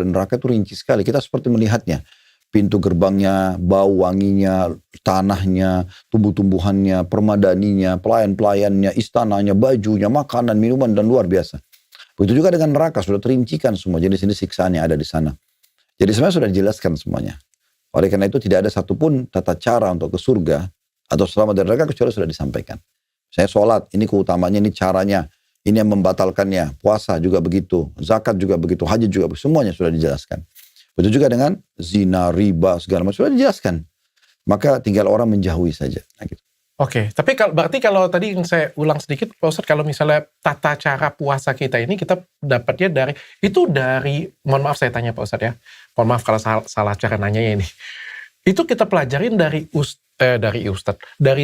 Dan neraka itu rinci sekali. Kita seperti melihatnya. Pintu gerbangnya, bau wanginya, tanahnya, tumbuh-tumbuhannya, permadaninya, pelayan-pelayannya, istananya, bajunya, makanan, minuman, dan luar biasa. Begitu juga dengan neraka, sudah terincikan semua jenis-jenis siksaan yang ada di sana. Jadi sebenarnya sudah dijelaskan semuanya. Oleh karena itu tidak ada satupun tata cara untuk ke surga atau selamat dari neraka kecuali sudah disampaikan. Saya sholat, ini keutamanya, ini caranya, ini yang membatalkannya. Puasa juga begitu, zakat juga begitu, haji juga begitu, semuanya sudah dijelaskan. Begitu juga dengan zina, riba, segala macam sudah dijelaskan. Maka tinggal orang menjauhi saja. Nah, gitu. Oke, tapi berarti kalau tadi yang saya ulang sedikit, Pak Ustadz, kalau misalnya tata cara puasa kita ini, kita dapatnya dari, mohon maaf saya tanya Pak Ustadz ya, mohon maaf kalau salah cara nanyanya ini. Itu kita pelajarin dari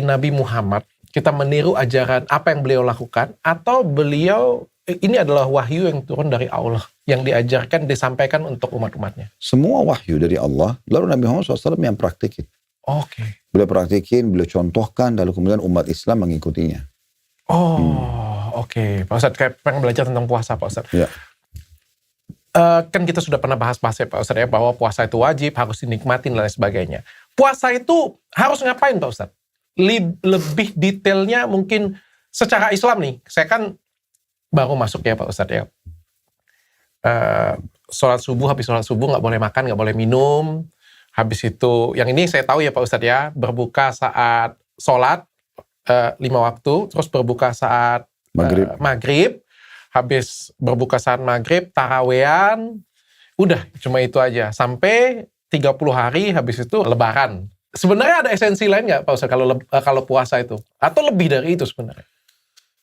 Nabi Muhammad, kita meniru ajaran apa yang beliau lakukan, atau beliau ini adalah wahyu yang turun dari Allah, yang diajarkan, disampaikan untuk umat-umatnya? Semua wahyu dari Allah, lalu Nabi Muhammad SAW yang praktikin. Oke. Beliau praktikin, beliau contohkan, lalu kemudian umat Islam mengikutinya. Oke. Pak Ustadz, kayak pengen belajar tentang puasa, Pak Ustadz. Ya. Kan kita sudah pernah bahas-bahas ya Pak Ustadz ya, bahwa puasa itu wajib, harus dinikmatin dan lain sebagainya. Puasa itu harus ngapain Pak Ustadz? Lebih detailnya mungkin secara Islam nih, saya kan baru masuk ya Pak Ustadz ya. Habis sholat subuh nggak boleh makan, nggak boleh minum. Habis itu, yang ini saya tahu ya Pak Ustadz ya, berbuka saat sholat 5 waktu, terus berbuka saat maghrib, habis berbuka saat maghrib, tarawehan, udah cuma itu aja. Sampai 30 hari, habis itu lebaran. Sebenarnya ada esensi lain nggak Pak Ustadz kalau puasa itu? Atau lebih dari itu sebenarnya?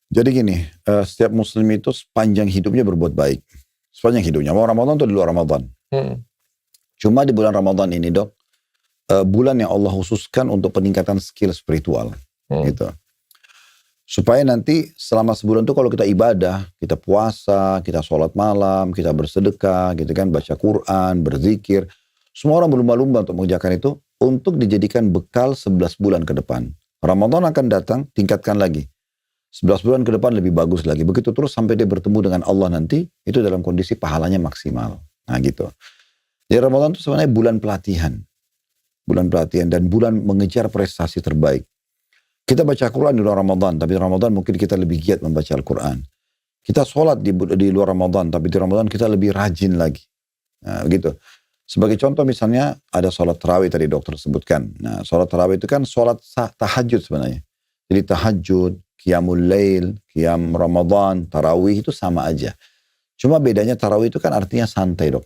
Jadi gini, setiap muslim itu sepanjang hidupnya berbuat baik. Sepanjang hidupnya. Mau Ramadan atau di luar Ramadan. Cuma di bulan Ramadan ini dok, bulan yang Allah khususkan untuk peningkatan skill spiritual. Gitu. Supaya nanti selama sebulan itu kalau kita ibadah, kita puasa, kita sholat malam, kita bersedekah, gitu kan, baca Quran, berzikir. Semua orang berlumba-lumba untuk mengerjakan itu, untuk dijadikan bekal 11 bulan ke depan. Ramadan akan datang, tingkatkan lagi. 11 bulan ke depan lebih bagus lagi. Begitu terus sampai dia bertemu dengan Allah nanti, itu dalam kondisi pahalanya maksimal. Nah gitu. Jadi Ramadan itu sebenarnya bulan pelatihan. Bulan pelatihan dan bulan mengejar prestasi terbaik. Kita baca Quran di luar Ramadan, tapi di Ramadan mungkin kita lebih giat membaca Al-Quran. Kita sholat di luar Ramadan, tapi di Ramadan kita lebih rajin lagi. Nah begitu. Sebagai contoh misalnya ada sholat tarawih tadi dokter sebutkan. Nah sholat tarawih itu kan sholat tahajud sebenarnya. Jadi tahajud, qiyamul lail, qiyam Ramadan, tarawih itu sama aja. Cuma bedanya tarawih itu kan artinya santai dok.